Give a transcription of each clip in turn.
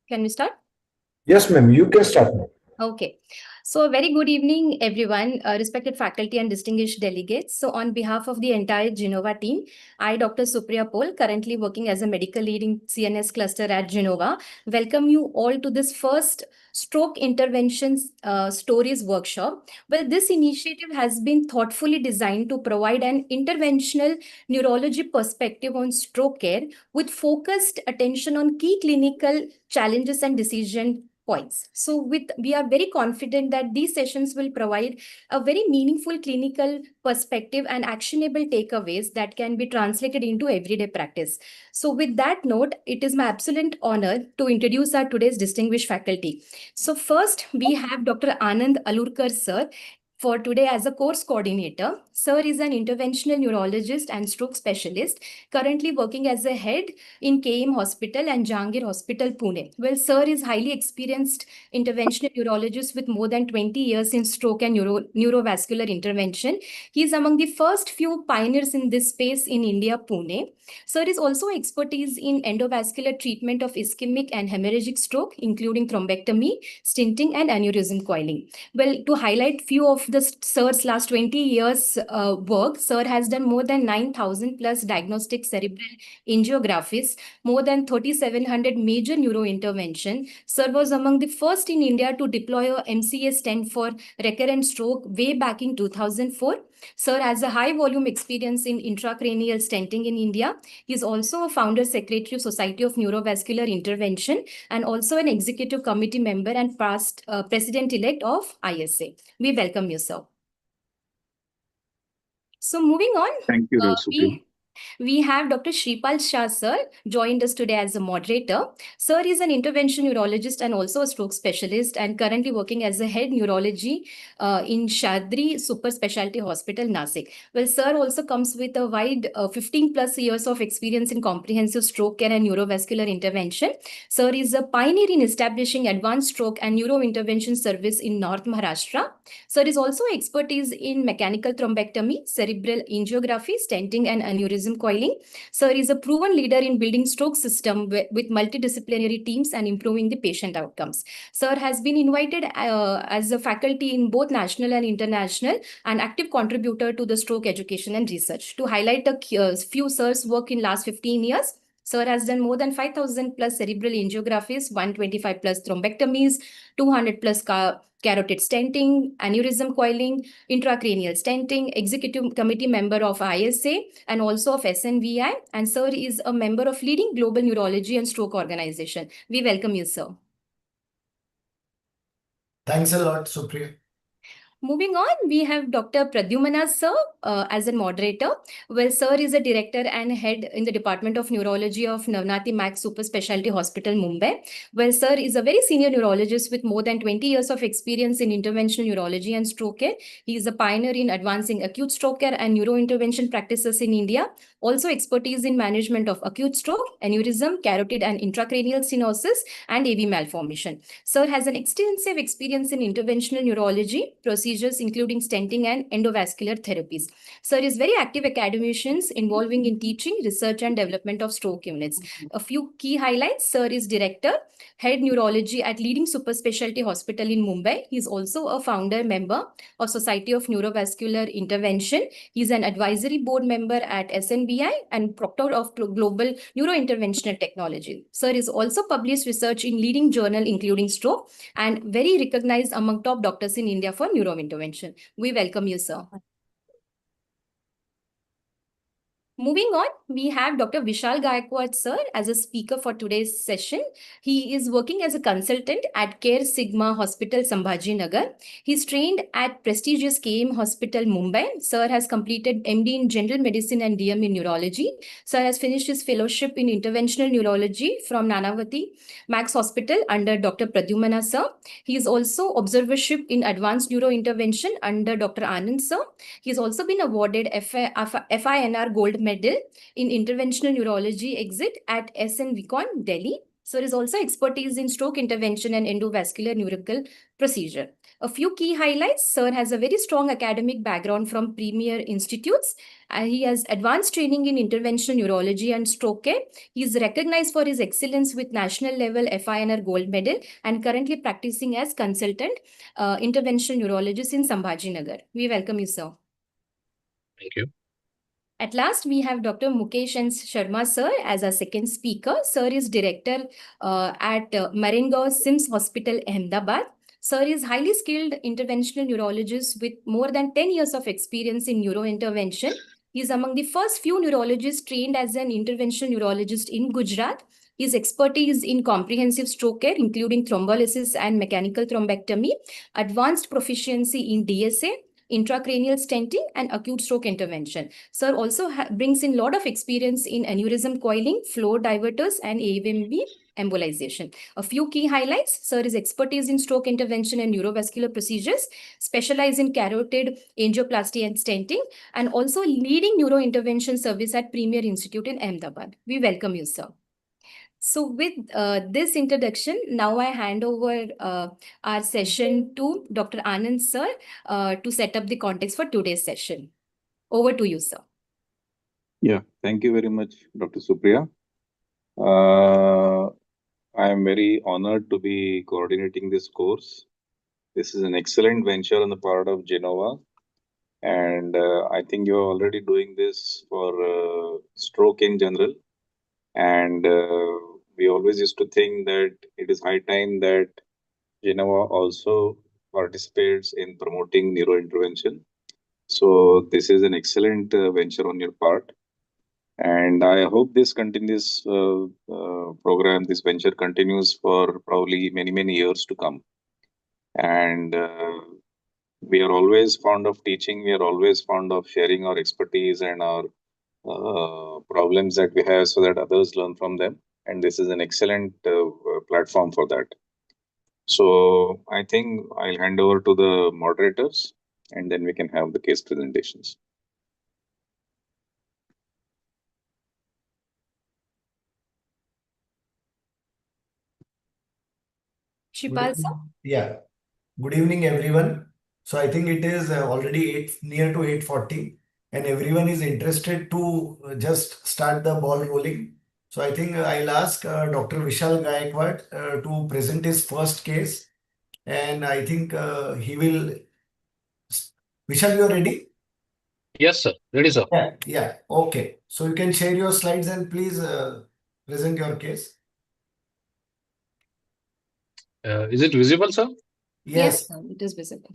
Can we start? Yes, ma'am, you can start now. Okay. So, a very good evening, everyone, respected faculty and distinguished delegates. So, on behalf of the entire Genova team, I, Dr. Supriya Pol, currently working as a medical lead in CNS cluster at Genova, welcome you all to this first stroke interventions stories workshop. Well, this initiative has been thoughtfully designed to provide an interventional neurology perspective on stroke care with focused attention on key clinical challenges and decision points. So we are very confident that these sessions will provide a very meaningful clinical perspective and actionable takeaways that can be translated into everyday practice. So with that note, it is my absolute honor to introduce our today's distinguished faculty. So first, we have Dr. Anand Alurkar sir for today as a course coordinator. Sir is an interventional neurologist and stroke specialist, currently working as a head in KM Hospital and Jahangir Hospital, Pune. Well, sir is highly experienced interventional neurologist with more than 20 years in stroke and neurovascular intervention. He is among the first few pioneers in this space in India, Pune. Sir is also expertise in endovascular treatment of ischemic and hemorrhagic stroke, including thrombectomy, stenting, and aneurysm coiling. Well, to highlight few of the sir's last 20 years work, sir has done more than 9,000 plus diagnostic cerebral angiographies, more than 3,700 major neurointervention. Sir was among the first in India to deploy a MCA stent for recurrent stroke way back in 2004. Sir has a high volume experience in intracranial stenting in India. He is also a founder secretary of Society of Neurovascular Intervention and also an executive committee member and past president-elect of ISA. We welcome you, sir. So moving on, Thank you, Supriya. we have Dr. Shripal Shah, sir, joined us today as a moderator. Sir is an intervention neurologist and also a stroke specialist and currently working as a head neurology in Shadri Super Specialty Hospital, Nasik. Well, sir also comes with a wide 15 plus years of experience in comprehensive stroke care and neurovascular intervention. Sir is a pioneer in establishing advanced stroke and neurointervention service in North Maharashtra. Sir is also expertise in mechanical thrombectomy, cerebral angiography, stenting, and aneurysm coiling. Sir is a proven leader in building stroke system with multidisciplinary teams and improving the patient outcomes. Sir has been invited as a faculty in both national and international and active contributor to the stroke education and research. To highlight a few sir's work in last 15 years, sir has done more than 5,000 plus cerebral angiographies, 125 plus thrombectomies, 200 plus carotid stenting, aneurysm coiling, intracranial stenting, executive committee member of ISA and also of SNVI. And sir is a member of leading global neurology and stroke organization. We welcome you, sir. Thanks a lot, Supriya. Moving on, we have Dr. Pradyumna sir as a moderator. Well, sir is a director and head in the Department of Neurology of Navnati Max Super Specialty Hospital, Mumbai. Well, sir is a very senior neurologist with more than 20 years of experience in interventional neurology and stroke care. He is a pioneer in advancing acute stroke care and neurointervention practices in India. Also expertise in management of acute stroke, aneurysm, carotid and intracranial stenosis, and AV malformation. Sir has an extensive experience in interventional neurology, procedures including stenting and endovascular therapies. Sir is very active academician involving in teaching, research and development of stroke units. A few key highlights: sir is director, head neurology at leading super specialty hospital in Mumbai. He is also a founder member of Society of Neurovascular Intervention. He is an advisory board member at SNBI and proctor of Global Neurointerventional Technology. Sir is also published research in leading journal including stroke and very recognized among top doctors in India for neurointervention. We welcome you, sir. Moving on, we have Dr. Vishal Gaikwad sir as a speaker for today's session. He is working as a consultant at Care Sigma Hospital, Sambhaji Nagar. He's trained at prestigious KM Hospital, Mumbai. Sir has completed MD in General Medicine and DM in Neurology. Sir has finished his fellowship in Interventional Neurology from Nanavati Max Hospital under Dr. Pradyumna sir. He is also observership in Advanced Neurointervention under Dr. Anand sir. He has also been awarded FINR Gold Medal in Interventional Neurology Exit at SN Vicon, Delhi. Sir is also expertise in stroke intervention and endovascular neurological procedure. A few key highlights. Sir has a very strong academic background from premier institutes. He has advanced training in interventional neurology and stroke care. He is recognized for his excellence with national level FINR gold medal and currently practicing as consultant interventional neurologist in Sambhajinagar. We welcome you, sir. Thank you. At last, we have Dr. Mukesh N. Sharma, sir, as our second speaker. Sir is director at Marengaon Sims Hospital, Ahmedabad. Sir is highly skilled interventional neurologist with more than 10 years of experience in neurointervention. He is among the first few neurologists trained as an interventional neurologist in Gujarat. His expertise in comprehensive stroke care, including thrombolysis and mechanical thrombectomy, advanced proficiency in DSA, intracranial stenting, and acute stroke intervention. Sir also brings in a lot of experience in aneurysm coiling, flow diverters, and AVMB embolization. A few key highlights. Sir is expertise in stroke intervention and neurovascular procedures, specialize in carotid angioplasty and stenting, and also leading neurointervention service at Premier Institute in Ahmedabad. We welcome you, sir. So with this introduction, now I hand over our session to Dr. Anand, sir, to set up the context for today's session. Over to you, sir. Yeah, thank you very much, Dr. Supriya. I am very honored to be coordinating this course. This is an excellent venture on the part of Genova. And I think you're already doing this for stroke in general. And we always used to think that it is high time that Genova also participates in promoting neurointervention. So this is an excellent venture on your part. And I hope this continues program, this venture continues for probably many, many years to come. And we are always fond of teaching. We are always fond of sharing our expertise and our problems that we have so that others learn from them. And this is an excellent platform for that. So I think I'll hand over to the moderators and then we can have the case presentations. Shipal, sir? Yeah. Good evening, everyone. So I think it is already near to 8:40, and everyone is interested to just start the ball rolling. So I think I'll ask Dr. Vishal Gaikwad to present his first case, and I think he will. Vishal, you are ready? Yes, sir. Ready, sir. Yeah. Yeah. Okay. So you can share your slides and please present your case. Is it visible, sir? Yes. Sir, it is visible.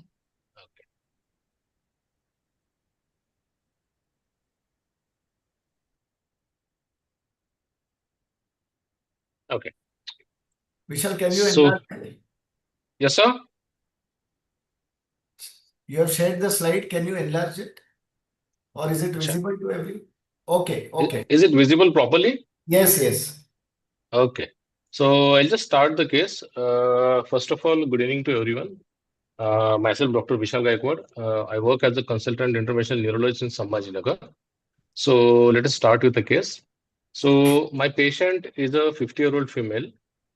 Okay. Vishal, can you So, enlarge? yes, sir. You have shared the slide. Can you enlarge it? Or is it visible to everyone? Okay. Okay. Is it visible properly? Yes. Yes. Okay. So I'll just start the case. First of all, good evening to everyone. Myself, Dr. Vishal Gaikwad. I work as a consultant interventional neurologist in Sambhajinagar. So let us start with the case. So my patient is a 50-year-old female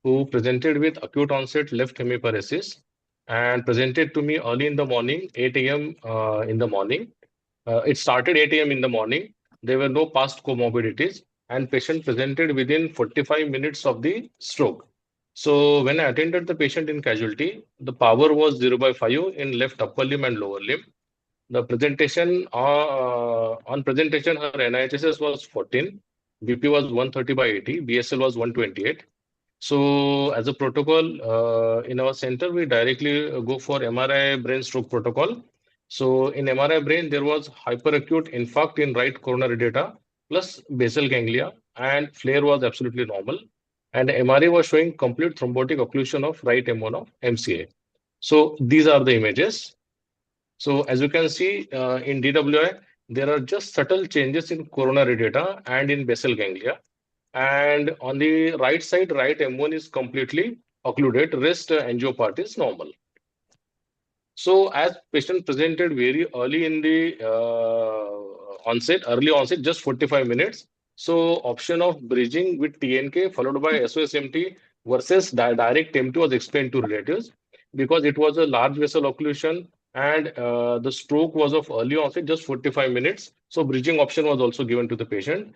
who presented with acute onset left hemiparesis and presented to me early in the morning, 8 a.m. In the morning. It started 8 a.m. in the morning. There were no past comorbidities, and patient presented within 45 minutes of the stroke. So when I attended the patient in casualty, the power was 0/5 in left upper limb and lower limb. The presentation on presentation, her NIHSS was 14, BP was 130/80, BSL was 128. So as a protocol in our center, we directly go for MRI brain stroke protocol. So in MRI brain, there was hyperacute infarct in right coronary data plus basal ganglia, and flare was absolutely normal. And MRI was showing complete thrombotic occlusion of right M1 of MCA. So these are the images. So as you can see in DWI, there are just subtle changes in coronary data and in basal ganglia. And on the right side, right M1 is completely occluded, rest angio part is normal. So as patient presented very early in the early onset, just 45 minutes. So option of bridging with TNK followed by SOSMT versus direct MT was explained to relatives because it was a large vessel occlusion and the stroke was of early onset, just 45 minutes. So bridging option was also given to the patient.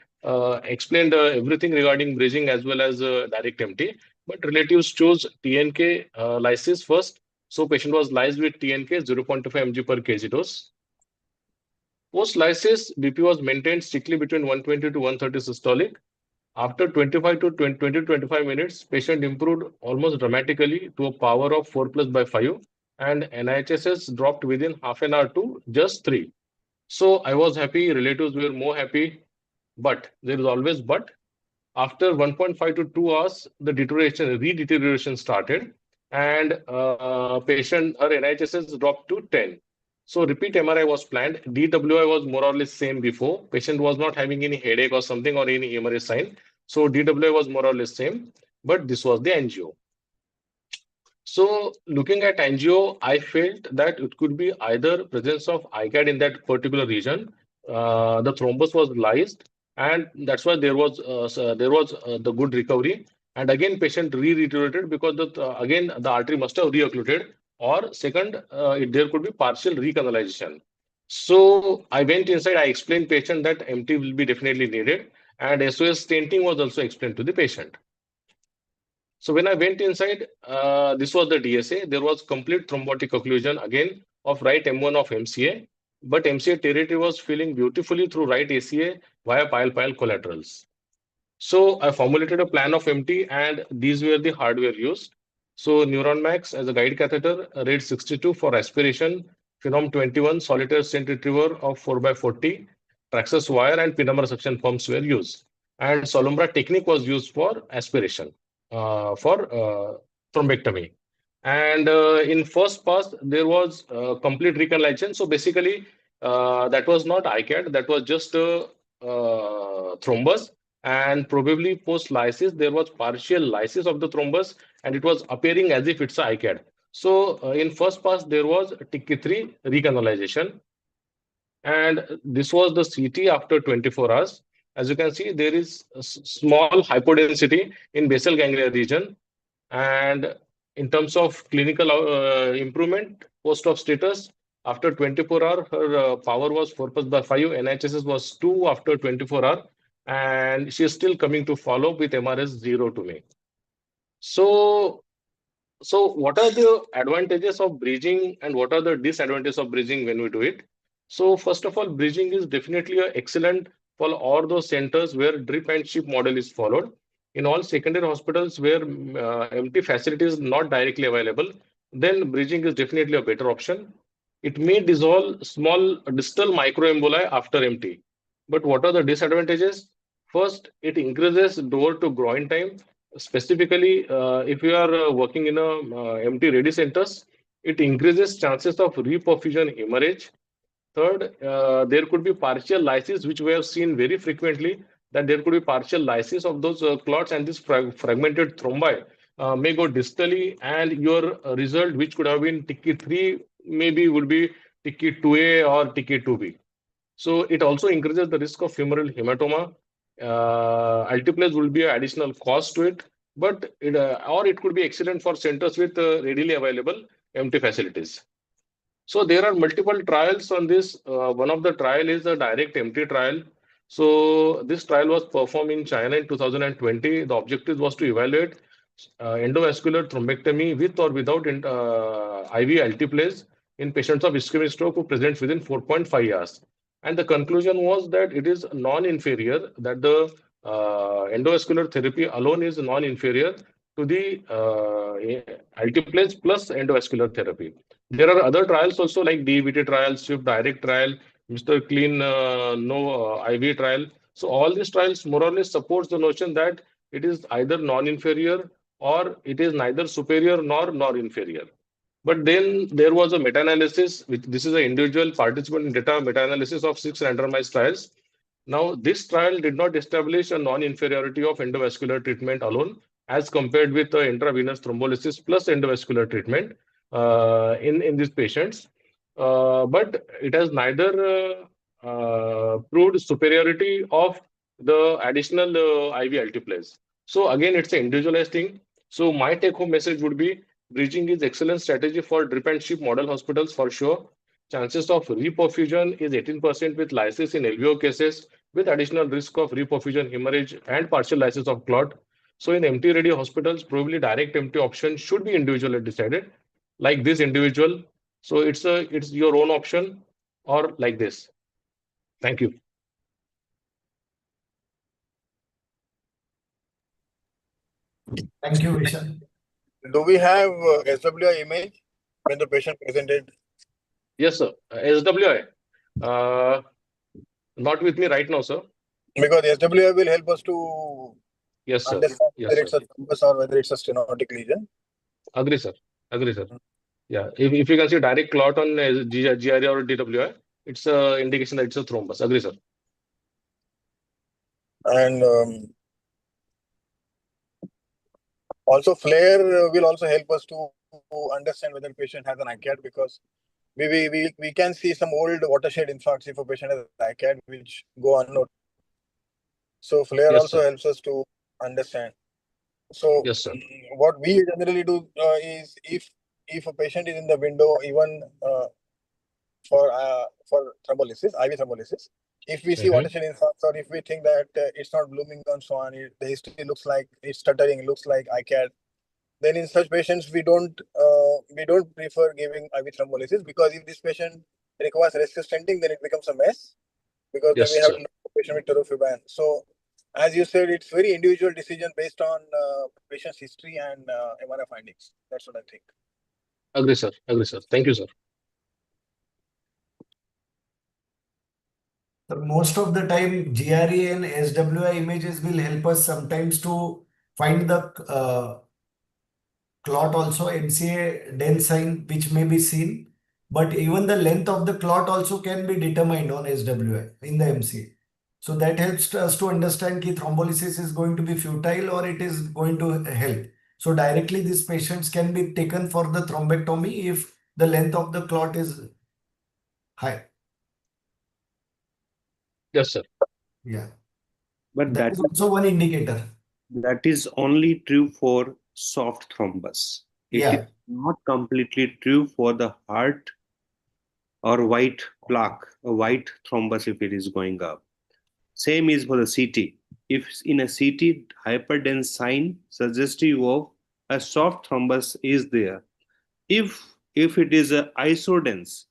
Explained everything regarding bridging as well as direct MT, but relatives chose TNK lysis first. So patient was lysed with TNK 0.25 mg per kg dose. Post lysis, BP was maintained strictly between 120 to 130 systolic. After 25 to 20 to 25 minutes, patient improved almost dramatically to a power of 4 plus by 5, and NIHSS dropped within half an hour to just 3. So I was happy, relatives were more happy, but there is always but. After 1.5 to 2 hours, the re-deterioration started, and her NIHSS dropped to 10. So repeat MRI was planned. DWI was more or less same before. Patient was not having any headache or something or any MRI sign. So DWI was more or less same, but this was the angio. So looking at angio, I felt that it could be either presence of ICAD in that particular region. The thrombus was lysed, and that's why there was the good recovery. And again, patient re-deteriorated because again the artery must have reoccluded, or second, there could be partial recanalization. So I went inside. I explained patient that MT will be definitely needed, and SOS stenting was also explained to the patient. So when I went inside, this was the DSA. There was complete thrombotic occlusion again of right M1 of MCA, but MCA territory was filling beautifully through right ACA via pile collaterals. So I formulated a plan of MT, and these were the hardware used. So Neuron Max as a guide catheter, RAID 62 for aspiration, Phenom 21 solitaire stent retriever of 4x40, Traxxas wire and penumbra suction pumps were used. And Solumbra technique was used for aspiration, for thrombectomy. And in first pass, there was complete recanalization. So basically, that was not ICAD, that was just thrombus. And probably post lysis, there was partial lysis of the thrombus, and it was appearing as if it's a ICAD. So in first pass, there was TK3 recanalization. And this was the CT after 24 hours. As you can see, there is a small hypodensity in basal ganglia region. And in terms of clinical improvement, post-op status, after 24 hours, her power was 4 plus by 5, NHSS was 2 after 24 hours, and she is still coming to follow with MRS 0 to me. So what are the advantages of bridging and what are the disadvantages of bridging when we do it? So first of all, bridging is definitely excellent for all those centers where drip and ship model is followed. In all secondary hospitals where MT facility is not directly available, then bridging is definitely a better option. It may dissolve small distal microemboli after MT. But what are the disadvantages? First, it increases door to groin time. Specifically, if you are working in a MT ready centers, it increases chances of reperfusion hemorrhage. Third, there could be partial lysis, which we have seen very frequently, that there could be partial lysis of those clots, and this fragmented thrombi may go distally, and your result, which could have been TK3, maybe would be TK2A or TK2B. So it also increases the risk of femoral hematoma. Altiplase will be an additional cost to it, but it could be excellent for centers with readily available MT facilities. So there are multiple trials on this. One of the trial is a direct MT trial. So this trial was performed in China in 2020. The objective was to evaluate endovascular thrombectomy with or without IV altiplase in patients of ischemic stroke who presents within 4.5 hours. And the conclusion was that it is non-inferior, that the endovascular therapy alone is non-inferior to the altiplase plus endovascular therapy. There are other trials also like DVT trial, SWIFT direct trial, Mr. Clean IV trial. So all these trials more or less supports the notion that it is either non-inferior or it is neither superior nor inferior. But then there was a meta-analysis, which this is an individual participant data meta-analysis of 6 randomized trials. Now, this trial did not establish a non-inferiority of endovascular treatment alone as compared with intravenous thrombolysis plus endovascular treatment in these patients. But it has neither proved superiority of the additional IV altiplase. So again, it's an individualized thing. So my take-home message would be bridging is excellent strategy for drip and ship model hospitals for sure. Chances of reperfusion is 18% with lysis in LVO cases, with additional risk of reperfusion hemorrhage and partial lysis of clot. So in empty ready hospitals, probably direct empty option should be individually decided, like this individual. So it's your own option or like this. Thank you. Thank you, Vishal. Do we have SWI image when the patient presented? Yes, sir. SWI. Not with me right now, sir. Because SWI will help us to Yes, sir. understand Yes, whether it's sir. a thrombus or whether it's a stenotic lesion. Agree, sir. Agree, sir. Yeah. If you can see direct clot on GRE or DWI, it's a indication that it's a thrombus. Agree, sir. And also flare will also help us to understand whether the patient has an ICAD, because we can see some old watershed infarcts if a patient has an ICAD which go unnoticed. So flare Yes, also sir. helps us to understand. So Yes, sir. what we generally do is if a patient is in the window, even for thrombolysis, IV thrombolysis, if we see watershed infarcts or if we think that it's not blooming and so on, the history looks like it's stuttering, looks like ICAD, then in such patients we don't prefer giving IV thrombolysis, because if this patient requires rescue stenting, then it becomes a mess, because then Yes, we have sir. to look at the patient with torofibran. So as you said, it's very individual decision based on patient's history and MRI findings. That's what I think. Agree, sir. Agree, sir. Thank you, sir. Most of the time, GRE and SWI images will help us sometimes to find the clot also, MCA dense sign, which may be seen. But even the length of the clot also can be determined on SWI in the MCA. So that helps us to understand that thrombolysis is going to be futile or it is going to help. So directly these patients can be taken for the thrombectomy if the length of the clot is high. Yes, sir. Yeah. But That is also one indicator. that is only true for soft thrombus. It is Yeah. not completely true for the heart or white plaque, a white thrombus if it is going up. Same is for the CT. If in a CT, hyperdense sign suggestive of a soft thrombus is there. If it is a isodense,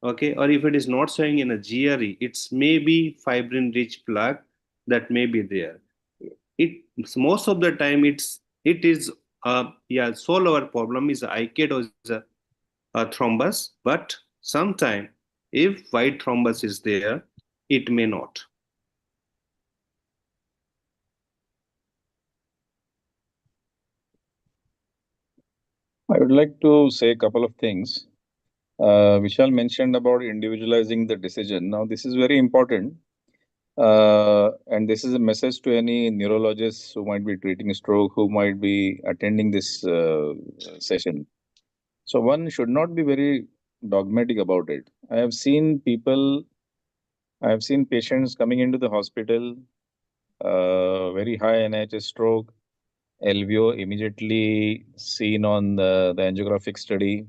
okay, or if it is not showing in a GRE, it's maybe fibrin-rich plaque that may be there. Most of the time it is sole our problem is ICAD or is a thrombus, but sometime if white thrombus is there, it may not. I would like to say a couple of things. Vishal mentioned about individualizing the decision. Now, this is very important. And this is a message to any neurologists who might be treating stroke, who might be attending this session. So one should not be very dogmatic about it. I have seen patients coming into the hospital, very high NIH stroke, LVO immediately seen on the angiographic study.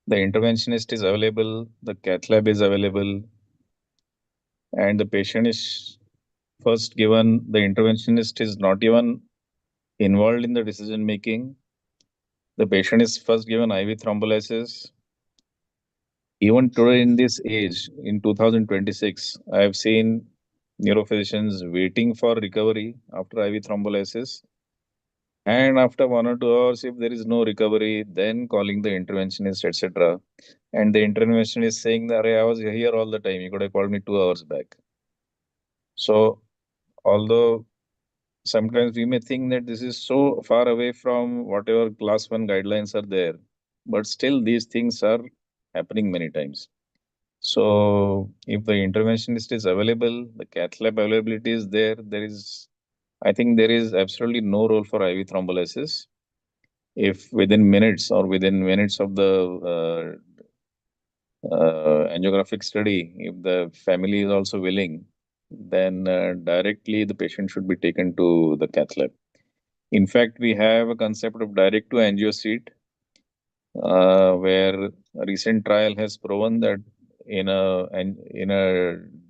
The interventionist is available, the cath lab is available, and the patient is first given, the interventionist is not even involved in the decision making. The patient is first given IV thrombolysis. Even today in this age, in 2026, I have seen neurophysicians waiting for recovery after IV thrombolysis. And after 1 or 2 hours, if there is no recovery, then calling the interventionist, etc. And the interventionist is saying that I was here all the time. You could have called me 2 hours back. So, although sometimes we may think that this is so far away from whatever class 1 guidelines are there, but still these things are happening many times. So if the interventionist is available, the cath lab availability is there, I think there is absolutely no role for IV thrombolysis. If within minutes of the angiographic study, if the family is also willing, then directly the patient should be taken to the cath lab. In fact, we have a concept of direct to angio seat, where a recent trial has proven that in a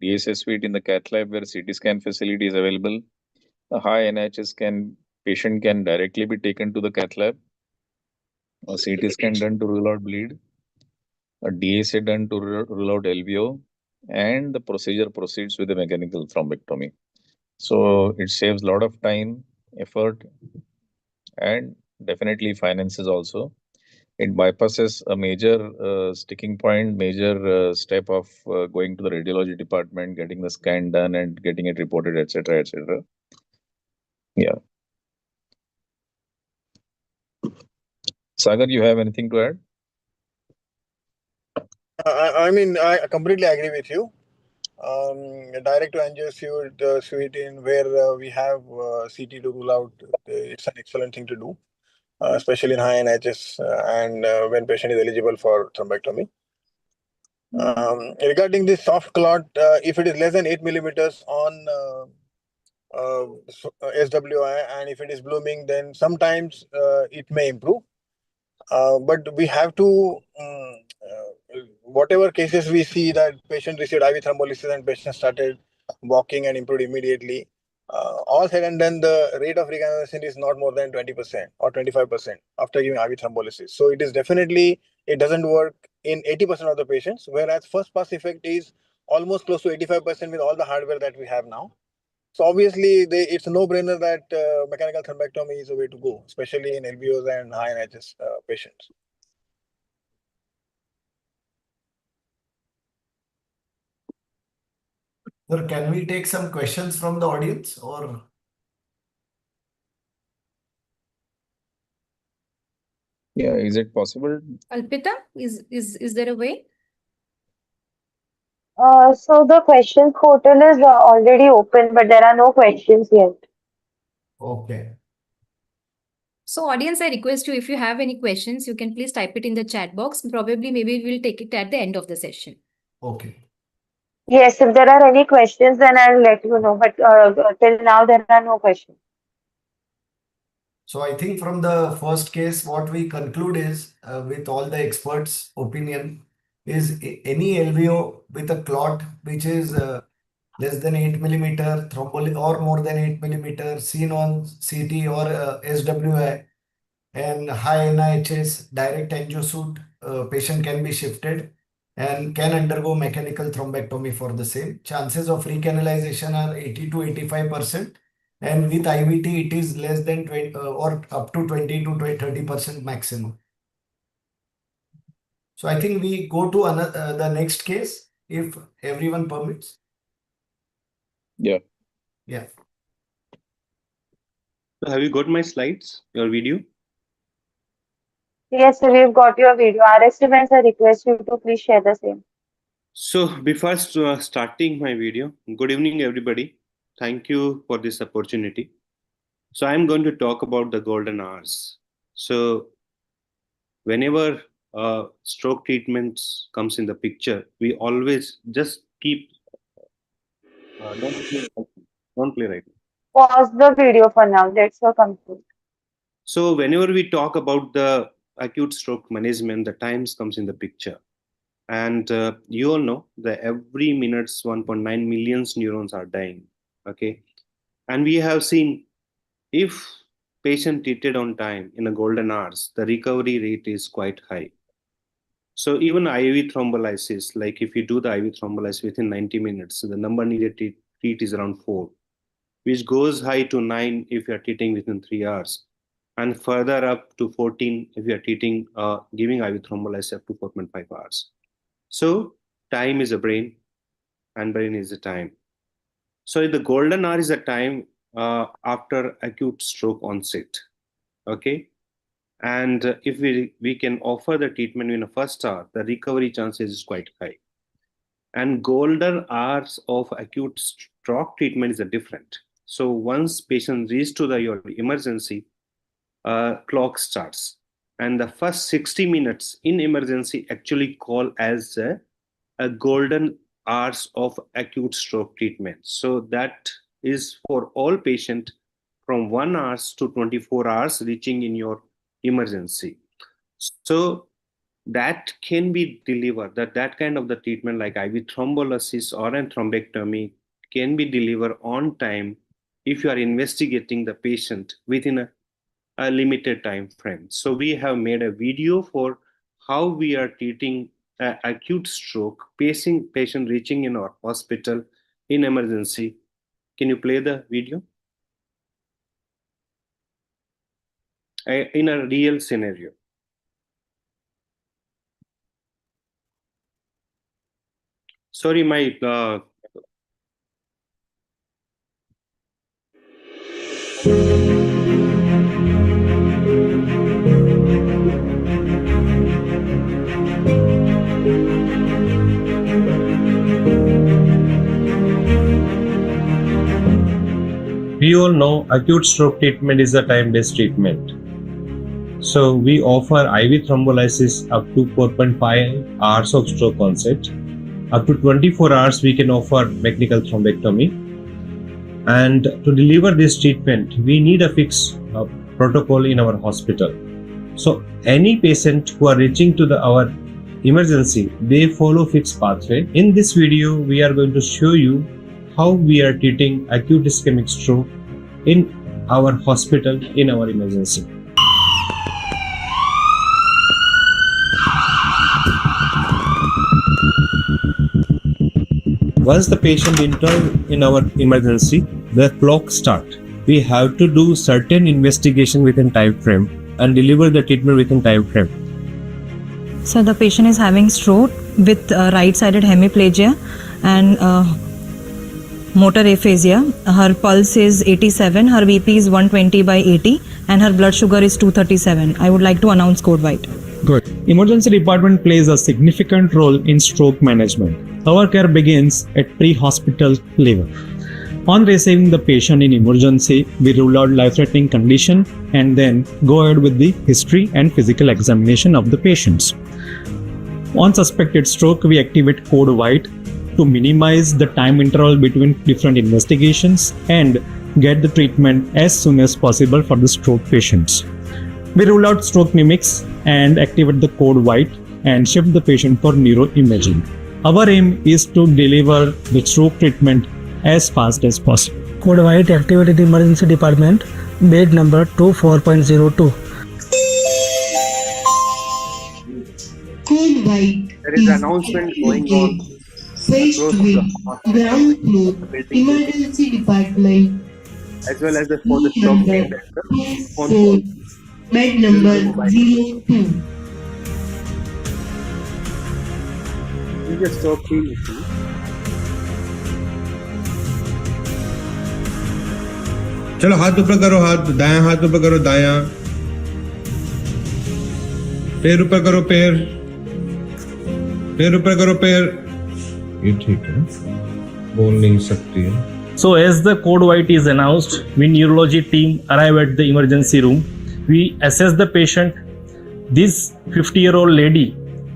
DSS suite in the cath lab where CT scan facility is available, a high NHS patient can directly be taken to the cath lab, a CT scan done to rule out bleed, a DSA done to rule out LVO, and the procedure proceeds with a mechanical thrombectomy. So it saves a lot of time, effort, and definitely finances also. It bypasses a major sticking point, major step of going to the radiology department, getting the scan done, and getting it reported, etc., etc. Yeah. Sagar, you have anything to add? I mean, I completely agree with you. Direct to angio suite in where we have CT to rule out, it's an excellent thing to do, especially in high NHS and when patient is eligible for thrombectomy. Regarding the soft clot, if it is less than 8 millimeters on SWI, and if it is blooming, then sometimes it may improve. But we have to, whatever cases we see that patient received IV thrombolysis and patient started walking and improved immediately, all said and done, the rate of reconvalescence is not more than 20% or 25% after giving IV thrombolysis. So it is definitely, it doesn't work in 80% of the patients, whereas first pass effect is almost close to 85% with all the hardware that we have now. So obviously, it's a no-brainer that mechanical thrombectomy is a way to go, especially in LVOs and high NHS patients. Sir, can we take some questions from the audience or? Yeah, is it possible? Alpita, is there a way? So the question portal is already open, but there are no questions yet. Okay. So audience, I request you, if you have any questions, you can please type it in the chat box. Probably, maybe we'll take it at the end of the session. Okay. Yes, if there are any questions, then I'll let you know. But till now, there are no questions. So I think from the first case, what we conclude is, with all the experts' opinion, is any LVO with a clot which is less than 8 millimeter thrombolysis or more than 8 millimeter seen on CT or SWI and high NIHS direct angiosute, patient can be shifted and can undergo mechanical thrombectomy for the same. Chances of recanalization are 80 to 85%. And with IVT, it is less than 20 or up to 20 to 30% maximum. So I think we go to another, the next case, if everyone permits. Yeah. Yeah. So have you got my slides, your video? Yes, sir, we've got your video. RS events, I request you to please share the same. So before starting my video, good evening, everybody. Thank you for this opportunity. So I'm going to talk about the golden hours. So whenever stroke treatments comes in the picture, we always just keep, don't play right now. Pause the video for now. Let's complete. So whenever we talk about the acute stroke management, the times comes in the picture. And you all know that every minute 1.9 million neurons are dying. Okay. And we have seen if patient treated on time in a golden hours, the recovery rate is quite high. So even IV thrombolysis, like if you do the IV thrombolysis within 90 minutes, the number needed to treat is around 4, which goes high to 9 if you are treating within 3 hours, and further up to 14 if you are treating, giving IV thrombolysis up to 4.5 hours. So time is a brain, and brain is a time. So the golden hour is a time after acute stroke onset. Okay. And if we can offer the treatment in the first hour, the recovery chances is quite high. And golden hours of acute stroke treatment is different. So once patient reaches to your emergency, clock starts. And the first 60 minutes in emergency actually call as a golden hours of acute stroke treatment. So that is for all patients from 1 hour to 24 hours reaching in your emergency. So that can be delivered, that kind of the treatment like IV thrombolysis or a thrombectomy can be delivered on time if you are investigating the patient within a limited time frame. So we have made a video for how we are treating acute stroke, patient reaching in our hospital in emergency. Can you play the video? In a real scenario. Sorry, my We all know acute stroke treatment is a time-based treatment. So we offer IV thrombolysis up to 4.5 hours of stroke onset. Up to 24 hours we can offer mechanical thrombectomy. And to deliver this treatment, we need a fixed protocol in our hospital. So any patient who are reaching to our emergency, they follow fixed pathway. In this video, we are going to show you how we are treating acute ischemic stroke in our hospital, in our emergency. Once the patient enters in our emergency, the clock starts. We have to do certain investigation within time frame and deliver the treatment within time frame. So the patient is having stroke with right-sided hemiplegia and motor aphasia. Her pulse is 87, her BP is 120/80 and her blood sugar is 237. I would like to announce code white. Good. Emergency department plays a significant role in stroke management. Our care begins at pre-hospital level. On receiving the patient in emergency, we rule out life-threatening condition and then go ahead with the history and physical examination of the patients. On suspected stroke, we activate code white to minimize the time interval between different investigations and get the treatment as soon as possible for the stroke patients. We rule out stroke mimics and activate the code white and shift the patient for neuroimaging. Our aim is to deliver the stroke treatment as fast as possible. Code white activated the emergency department, bed number 24.02. Code white. there is an announcement going on First wing, ground floor, emergency department. as well as for the stroke Number center. 24, bed number 02. You just stop here. चलो हाथ ऊपर करो, हाथ दायां हाथ ऊपर करो, दायां पैर ऊपर करो, पैर ऊपर करो, पैर। ये ठीक है, बोल नहीं सकती है. So as the code white is announced, we neurology team arrive at the emergency room. We assess the patient. This 50-year-old lady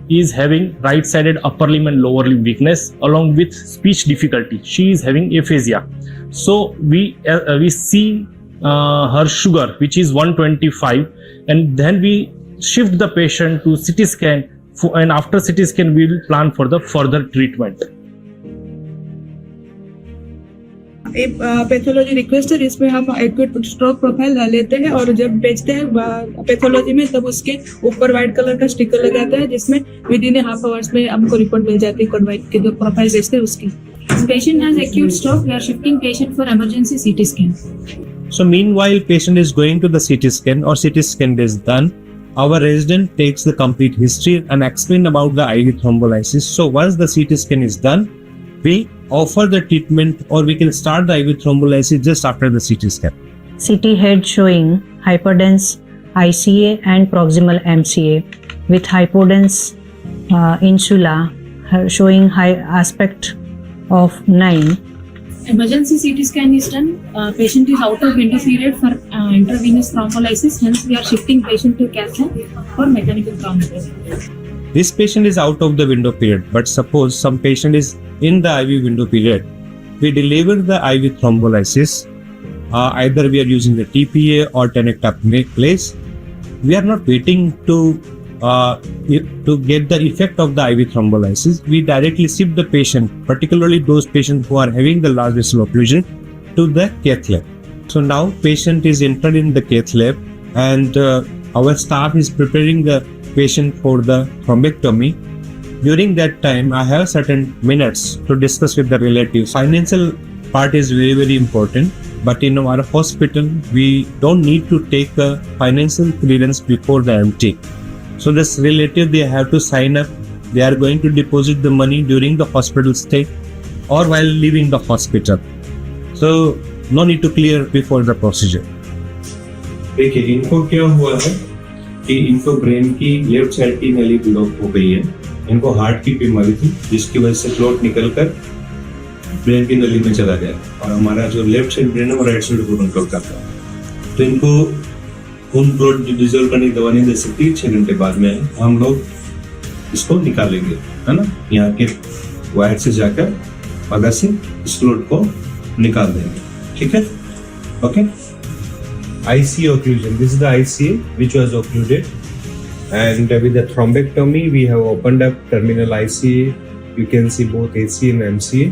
is having right-sided upper limb and lower limb weakness along with speech difficulty. She is having aphasia. So we see her sugar, which is 125, and then we shift the patient to CT scan, and after CT scan we will plan for the further treatment. एक pathology request है जिसमें हम acute stroke profile लेते हैं और जब बेचते हैं पैथोलॉजी में तब उसके ऊपर व्हाइट कलर का स्टिकर लगाता है जिसमें विद इन हाफ आवर्स में हमको रिपोर्ट मिल जाती है कोड व्हाइट की जो प्रोफाइल बेचते हैं उसकी. Patient has acute stroke. We are shifting patient for emergency CT scan. So meanwhile patient is going to the CT scan or CT scan is done, our resident takes the complete history and explain about the IV thrombolysis. So once the CT scan is done, we offer the treatment or we can start the IV thrombolysis just after the CT scan. CT head showing hyperdense ICA and proximal MCA with hypodense insula showing high aspect of 9. Emergency CT scan is done. Patient is out of window period for intravenous thrombolysis. Hence, we are shifting patient to cath lab for mechanical thrombectomy. This patient is out of the window period, but suppose some patient is in the IV window period. We deliver the IV thrombolysis either we are using the TPA or tenecteplase place. We are not waiting to get the effect of the IV thrombolysis. We directly shift the patient, particularly those patients who are having the large vessel occlusion, to the cath lab. So now patient is entered in the cath lab, and our staff is preparing the patient for the thrombectomy. During that time, I have certain minutes to discuss with the relatives. Financial part is very, very important. But in our hospital, we don't need to take a financial clearance before the MT. So this relative, they have to sign up. They are going to deposit the money during the hospital stay or while leaving the hospital. So no need to clear before the procedure. देखिए इनको क्या हुआ है कि इनको brain की left side की नली ब्लॉक हो गई है। इनको हार्ट की बीमारी थी जिसकी वजह से क्लॉट निकलकर ब्रेन की नली में चला गया और हमारा जो लेफ्ट साइड ब्रेन है वो राइट साइड को कंट्रोल करता है। तो इनको खून क्लॉट डिजोल्व करने की दवा नहीं दे सकती। 6 घंटे बाद में हम लोग इसको निकालेंगे, है ना, यहाँ के वायर से जाकर पगा से इस क्लॉट को निकाल देंगे। ठीक है, okay. ICA occlusion. This is the ICA which was occluded, and with the thrombectomy we have opened up terminal ICA. You can see both ACA and MCA,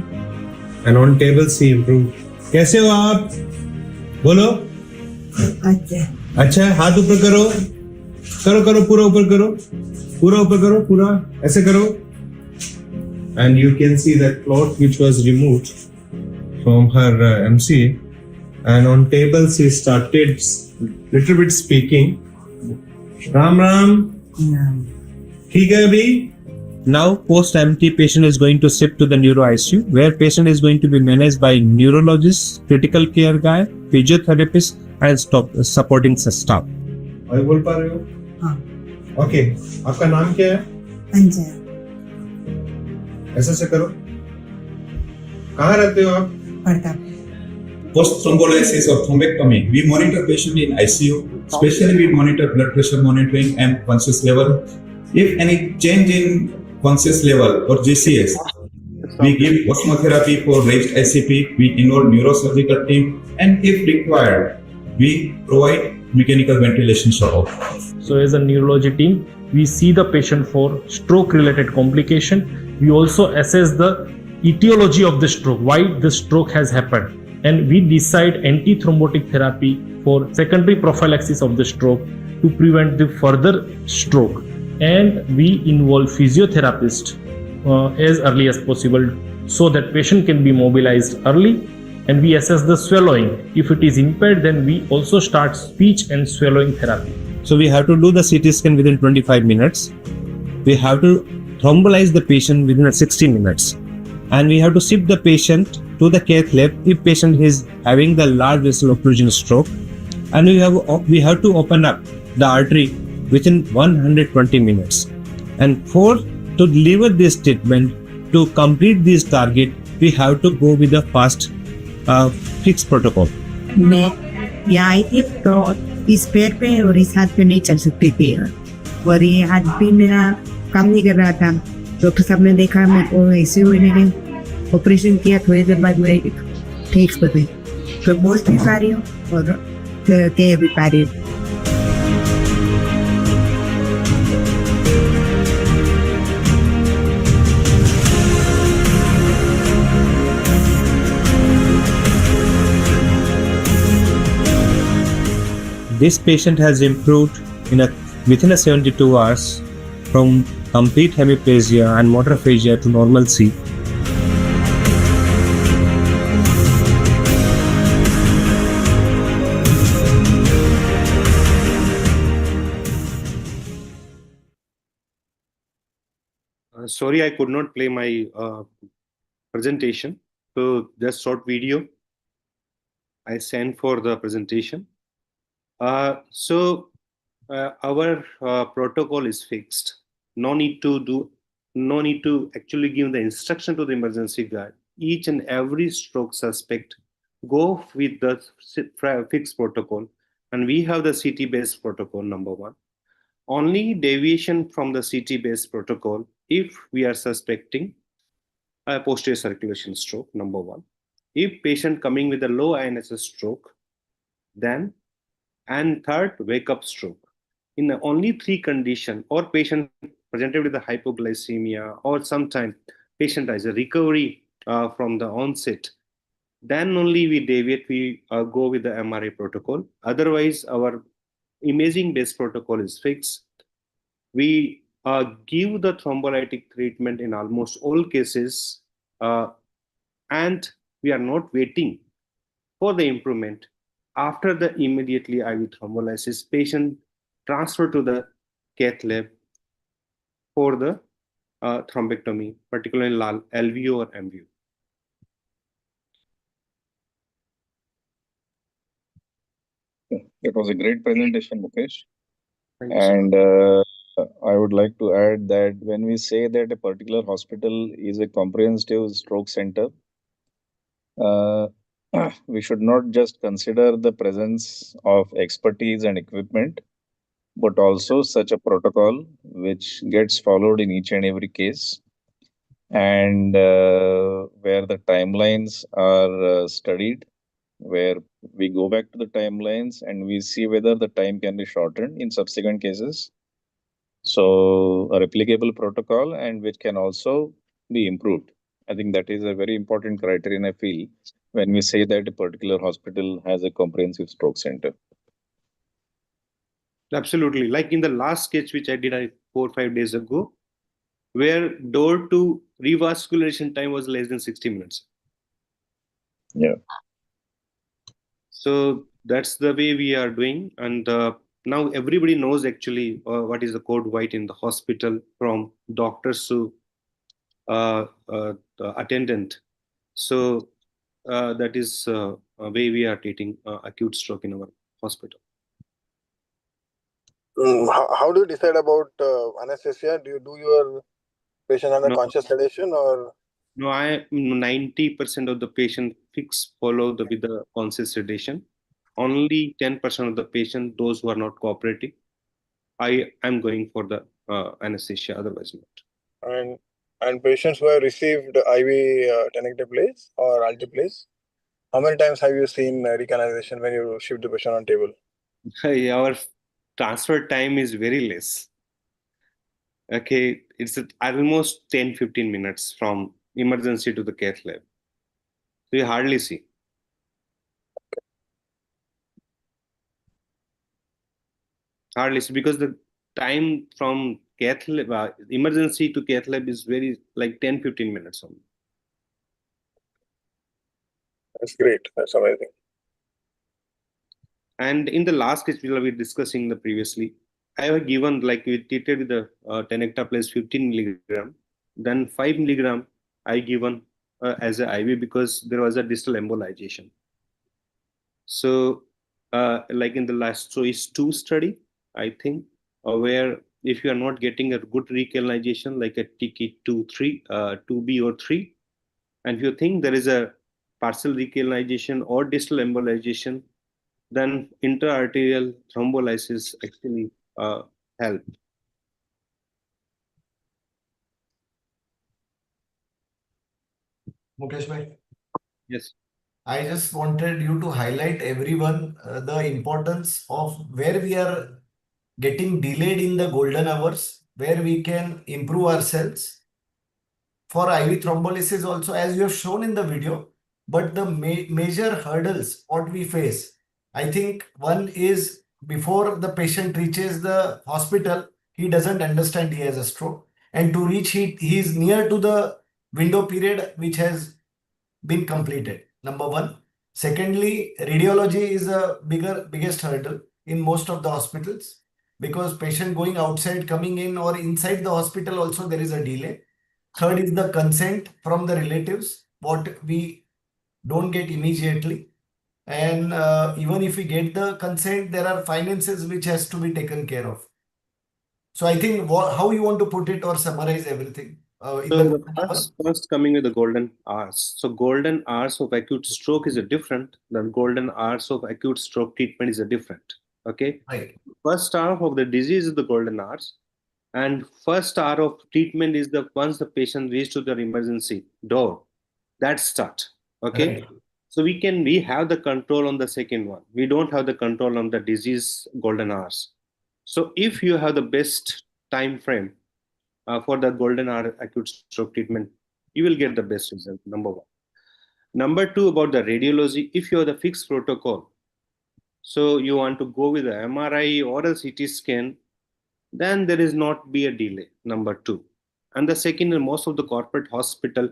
and on table C improved. कैसे हो आप? बोलो। अच्छा, हाथ ऊपर करो, करो पूरा ऊपर करो, पूरा ऐसे करो, and you can see that clot which was removed from her MCA. And on table she started little bit speaking. Ram. ठीक है अभी? Now post MT patient is going to shift to the neuro ICU, where patient is going to be managed by neurologist, critical care guy, physiotherapist, and supporting staff. और बोल पा रहे हो? हाँ. Okay. आपका नाम क्या है? अंजय. ऐसे से करो. कहाँ रहते हो आप? Pratap. Post thrombolysis or thrombectomy, we monitor patient in ICU. Especially we monitor blood pressure monitoring and conscious level. If any change in conscious level or GCS, we give osmotherapy for raised ICP. We involve neurosurgical team, and if required, we provide mechanical ventilation support. So as a neurology team, we see the patient for stroke-related complication. We also assess the etiology of the stroke, why the stroke has happened. And we decide antithrombotic therapy for secondary prophylaxis of the stroke to prevent the further stroke. And we involve physiotherapist as early as possible so that patient can be mobilized early. And we assess the swallowing. If it is impaired, then we also start speech and swallowing therapy. So we have to do the CT scan within 25 minutes. We have to thrombolize the patient within 60 minutes. And we have to shift the patient to the cath lab if patient is having the large vessel occlusion stroke, and we have to open up the artery within 120 minutes. And to deliver this treatment, to complete this target, we have to go with a fast fixed protocol. मैं यहाँ आई थी तो इस पैर पे और इस हाथ पे नहीं चल सकती थी और ये हाथ भी मेरा काम नहीं कर रहा था। डॉक्टर साहब ने देखा मेरे को ऐसे हुए, मैंने ऑपरेशन किया। थोड़ी देर बाद मैं ठीक हो गई, तो बोल भी पा रही हूँ और कह भी पा रही हूँ। This patient has improved within 72 hours from complete hemiplegia and motor aphasia to normalcy. Sorry, I could not play my presentation. So just short video I sent for the presentation. Our protocol is fixed. No need to actually give the instruction to the emergency guy. Each and every stroke suspect go with the fixed protocol, and we have the CT based protocol number 1. Only deviation from the CT based protocol if we are suspecting a posterior circulation stroke, number 1. If patient coming with a low INSS stroke, then, and third, wake up stroke. In the only three conditions, or patient presented with a hypoglycemia, or sometime patient has a recovery from the onset, then only we deviate, we go with the MRI protocol. Otherwise, our imaging based protocol is fixed. We give the thrombolytic treatment in almost all cases, and we are not waiting for the improvement. After the immediately IV thrombolysis, patient transfer to the cath lab for the thrombectomy, particularly LVO or MVO. It was a great presentation, Mukesh. Thank you, sir. And I would like to add that when we say that a particular hospital is a comprehensive stroke center, uh, we should not just consider the presence of expertise and equipment, but also such a protocol which gets followed in each and every case, and where the timelines are studied, where we go back to the timelines and we see whether the time can be shortened in subsequent cases. So, a replicable protocol and which can also be improved. I think that is a very important criterion I feel when we say that a particular hospital has a comprehensive stroke center. Absolutely. Like in the last sketch, which I did 4 or 5 days ago, where door to revascularization time was less than 60 minutes. Yeah. So that's the way we are doing. And now everybody knows actually what is the code white in the hospital, from doctors to the attendant. So that is a way we are treating acute stroke in our hospital. How do you decide about anesthesia? Do you do your patient under No. conscious sedation, or? No, 90% of the patient fix follow with the conscious sedation. Only 10% of the patient, those who are not cooperating, I am going for the anesthesia, otherwise not. And patients who have received IV tenecteplase or alteplase, how many times have you seen recanalization when you shift the patient on table? Our transfer time is very less. Okay, it's almost 10-15 minutes from emergency to the cath lab. So you hardly see. Hardly see, because the time from cath lab, emergency to cath lab is very like 10-15 minutes only. That's great. That's amazing. And in the last case we were discussing the previously, I have given, like we treated with the tenecteplase 15 milligram, then 5 milligram I given as a IV because there was a distal embolization. So like in the last choice 2 study, I think, where if you are not getting a good recanalization like a TK2-3, 2B or 3, and if you think there is a partial recanalization or distal embolization, then intra-arterial thrombolysis actually help. Mukesh bhai. Yes. I just wanted you to highlight everyone the importance of where we are getting delayed in the golden hours, where we can improve ourselves. For IV thrombolysis also, as you have shown in the video, but the major hurdles what we face, I think one is before the patient reaches the hospital, he doesn't understand he has a stroke, and to reach he is near to the window period which has been completed. Number one. Secondly, radiology is a biggest hurdle in most of the hospitals, because patient going outside, coming in, or inside the hospital also there is a delay. Third is the consent from the relatives, what we don't get immediately. And even if we get the consent, there are finances which has to be taken care of. So I think how you want to put it or summarize everything in So the first coming with the golden hours. So golden hours of acute stroke is a different than golden hours of acute stroke treatment is a different. Okay. Right. First hour of the disease is the golden hours, and first hour of treatment is the once the patient reaches to their emergency door. That start. Okay. Right. So we have the control on the second one. We don't have the control on the disease golden hours. So if you have the best time frame for the golden hour acute stroke treatment, you will get the best result, number one. Number two, about the radiology, if you have the fixed protocol, so you want to go with the MRI or a CT scan, then there is not be a delay, number two. And the second, in most of the corporate hospital,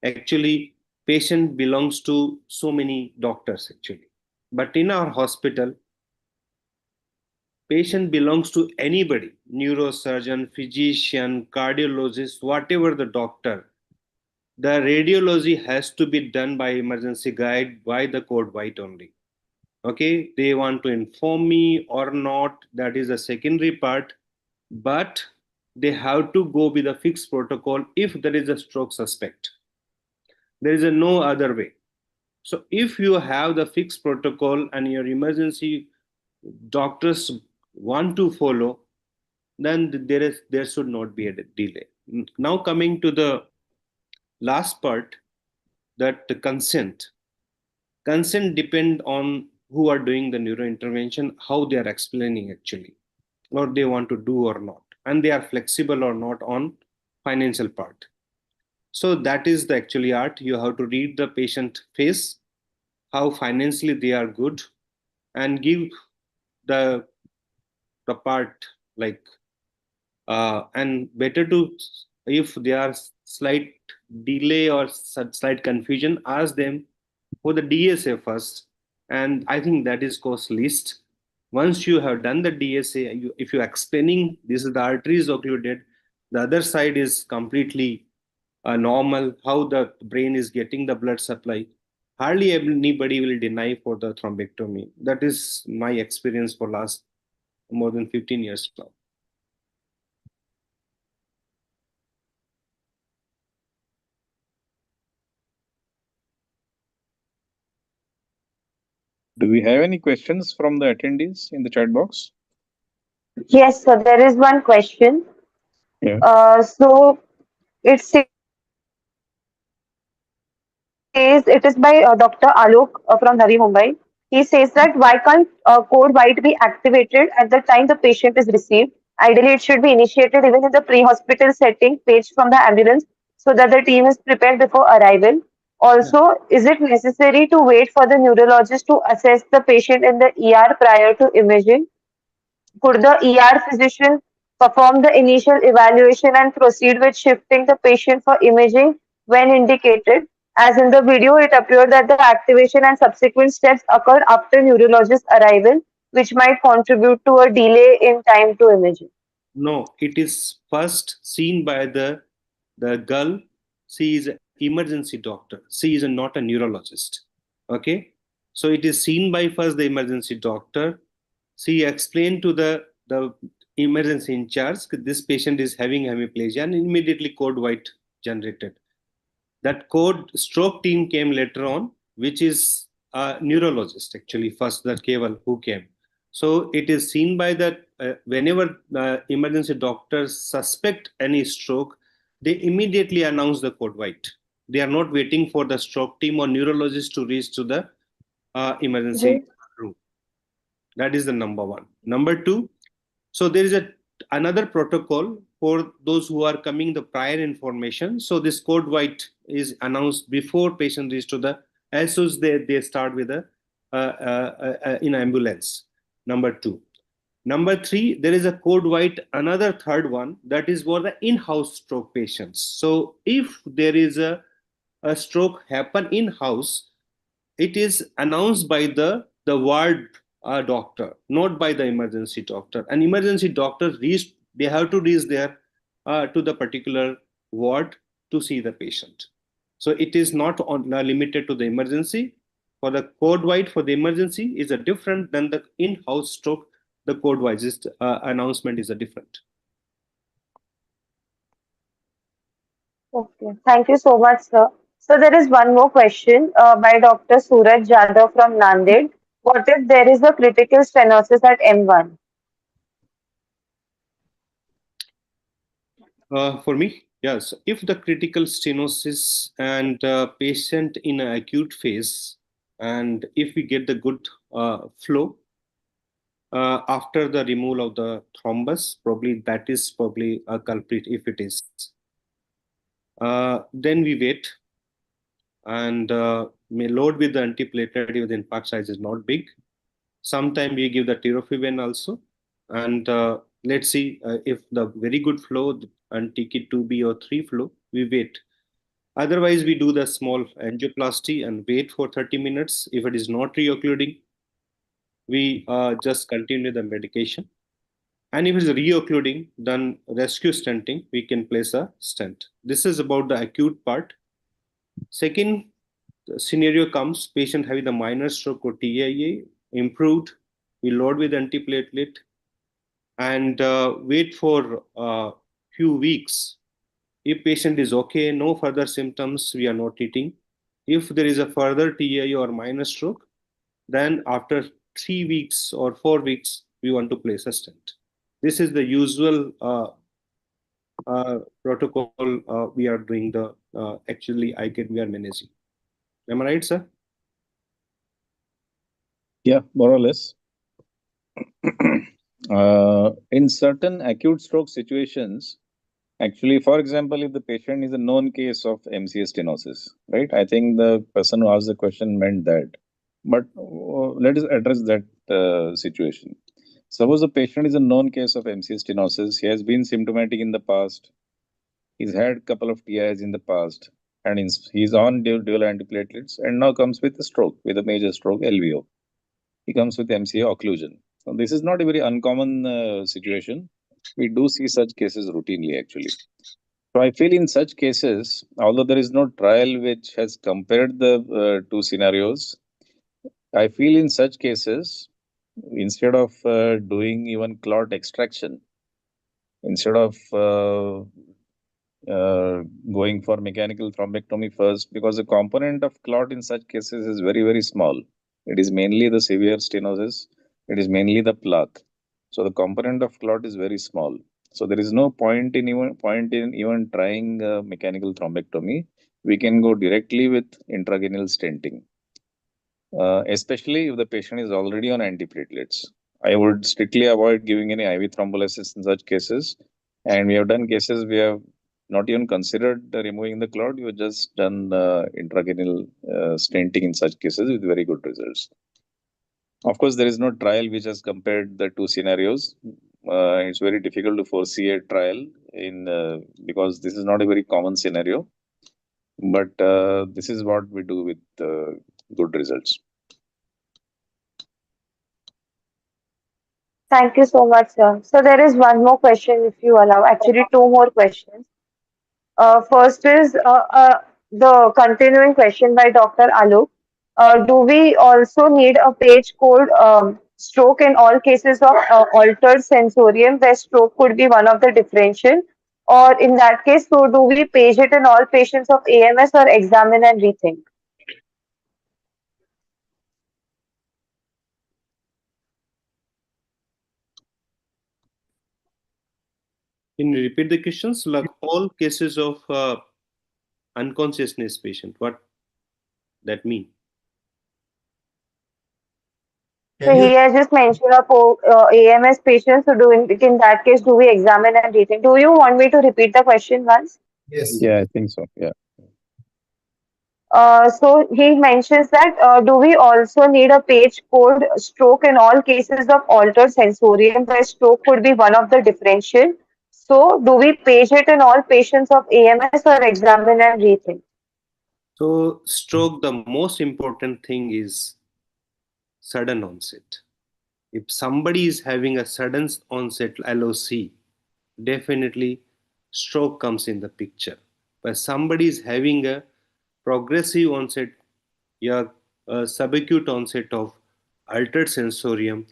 actually patient belongs to so many doctors actually. But in our hospital, patient belongs to anybody, neurosurgeon, physician, cardiologist, whatever the doctor. The radiology has to be done by emergency guide by the code white only. Okay, they want to inform me or not, that is a secondary part, but they have to go with a fixed protocol if there is a stroke suspect. There is no other way. So if you have the fixed protocol and your emergency doctors want to follow, then there should not be a delay. Now coming to the last part, that the consent depend on who are doing the neurointervention, how they are explaining actually, or they want to do or not, and they are flexible or not on financial part. So that is the actually art. You have to read the patient face, how financially they are good, and give the part like and better to, if they are slight delay or slight confusion, ask them for the DSA first, and I think that is cost least. Once you have done the DSA, if you're explaining this is the arteries occluded, the other side is completely normal, how the brain is getting the blood supply, hardly anybody will deny for the thrombectomy. That is my experience for last more than 15 years now. Do we have any questions from the attendees in the chat box? Yes, so there is one question. Yeah. So it says it is by Dr. Alok from Navi Mumbai. He says that why can't code white be activated at the time the patient is received? Ideally, it should be initiated even in the pre-hospital setting, paged from the ambulance, so that the team is prepared before arrival. Also, is it necessary to wait for the neurologist to assess the patient in the ER prior to imaging? Could the ER physician perform the initial evaluation and proceed with shifting the patient for imaging when indicated? As in the video, it appeared that the activation and subsequent steps occurred after neurologist arrival, which might contribute to a delay in time to imaging. No, it is first seen by the girl. She is an emergency doctor. She is not a neurologist. Okay, so it is seen by first the emergency doctor. She explained to the emergency in charge that this patient is having hemiplegia, and immediately code white generated. That code stroke team came later on, which is a neurologist actually first, the Keval who came. So it is seen by that whenever emergency doctors suspect any stroke, they immediately announce the code white. They are not waiting for the stroke team or neurologist to reach to the emergency room. That is the number one. Number two, so there is another protocol for those who are coming the prior information. So this code white is announced before patient reach to the, as soon as they start with a in ambulance. Number two. Number three, there is a code white, another third one, that is for the in-house stroke patients. So if there is a stroke happen in-house, it is announced by the ward doctor, not by the emergency doctor. An emergency doctor they have to reach there to the particular ward to see the patient. So it is not limited to the emergency. For the code white for the emergency is a different than the in-house stroke. The code wise announcement is a different. Okay, thank you so much, sir. So there is one more question by Dr. Suraj Jadhav from Nanded. What if there is a critical stenosis at M1? For me, yes. If the critical stenosis and patient in an acute phase, and if we get the good flow after the removal of the thrombus, probably that is probably a culprit if it is. Then we wait and may load with the antiplatelet if the infarct size is not big. Sometimes we give the tirofiban also, and let's see if the very good flow and TK2B or 3 flow, we wait. Otherwise, we do the small angioplasty and wait for 30 minutes. If it is not reoccluding, we just continue the medication. And if it is reoccluding, then rescue stenting, we can place a stent. This is about the acute part. Second scenario comes, patient having the minor stroke or TIA, improved, we load with antiplatelet and wait for a few weeks. If patient is okay, no further symptoms, we are not treating. If there is a further TIA or minor stroke, then after 3 weeks or 4 weeks, we want to place a stent. This is the usual protocol we are doing the actually we are managing. Am I right, sir? Yeah, more or less. In certain acute stroke situations, actually, for example, if the patient is a known case of MCS stenosis, right? I think the person who asked the question meant that. But let us address that situation. Suppose the patient is a known case of MCS stenosis. He has been symptomatic in the past. He's had a couple of TIs in the past, and he's on dual antiplatelets, and now comes with a stroke, with a major stroke, LVO. He comes with MCA occlusion. So this is not a very uncommon situation. We do see such cases routinely, actually. So I feel in such cases, although there is no trial which has compared the two scenarios, I feel in such cases, instead of doing even clot extraction, instead of going for mechanical thrombectomy first, because the component of clot in such cases is very, very small. It is mainly the severe stenosis. It is mainly the plaque. So the component of clot is very small. So there is no point in even trying mechanical thrombectomy. We can go directly with intracranial stenting, especially if the patient is already on antiplatelets. I would strictly avoid giving any IV thrombolysis in such cases. And we have done cases we have not even considered removing the clot. We have just done intracranial stenting in such cases with very good results. Of course, there is no trial which has compared the two scenarios. It's very difficult to foresee a trial because this is not a very common scenario. But this is what we do with good results. Thank you so much, sir. So there is one more question, if you allow. Actually, two more questions. First is the continuing question by Dr. Alok. Do we also need a page called stroke in all cases of altered sensorium where stroke could be one of the differential? Or in that case, so do we page it in all patients of AMS or examine and rethink? Can you repeat the questions? Like all cases of unconsciousness patient, what that mean? So he has just mentioned AMS patients. So in that case, do we examine and rethink? Do you want me to repeat the question once? Yes. Yeah, I think so. Yeah. So he mentions that do we also need a page code stroke in all cases of altered sensorium where stroke could be one of the differential? So do we page it in all patients of AMS or examine and rethink? So stroke, the most important thing is sudden onset. If somebody is having a sudden onset LOC, definitely stroke comes in the picture. But somebody is having a progressive onset, yeah, subacute onset of altered sensorium,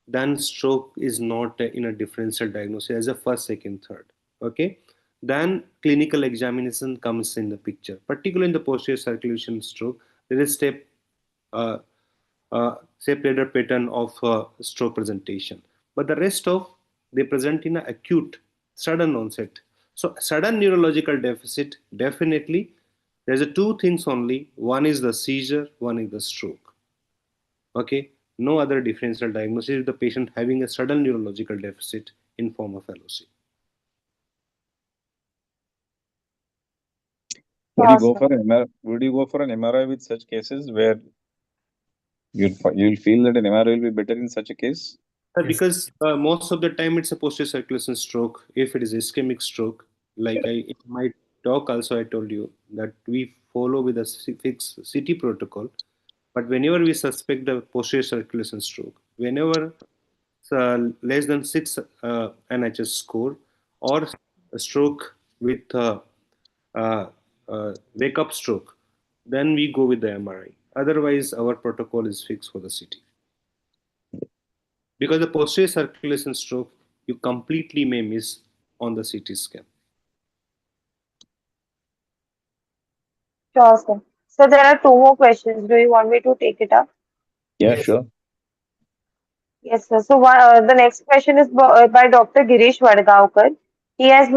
then stroke is not in a differential diagnosis as a first, second, third. Okay, then clinical examination comes in the picture, particularly in the posterior circulation stroke. There is step separator pattern of stroke presentation, but the rest of they present in an acute sudden onset. So sudden neurological deficit, definitely there's a two things only. One is the seizure, one is the stroke. Okay, no other differential diagnosis if the patient having a sudden neurological deficit in form of LOC. Would you go for an MRI? Would you go for an MRI with such cases where you'll feel that an MRI will be better in such a case? Because most of the time it's a posterior circulation stroke. If it is ischemic stroke, like in my talk also I told you that we follow with a fixed CT protocol. But whenever we suspect the posterior circulation stroke, whenever less than 6 NHS score or a stroke with uh, wake up stroke, then we go with the MRI. Otherwise, our protocol is fixed for the CT. Because the posterior circulation stroke, you completely may miss on the CT scan. Sure, sir. So there are two more questions. Do you want me to take it up? Yeah, sure. Yes, sir. So the next question is by Dr. Girish Vadgaonkar. He has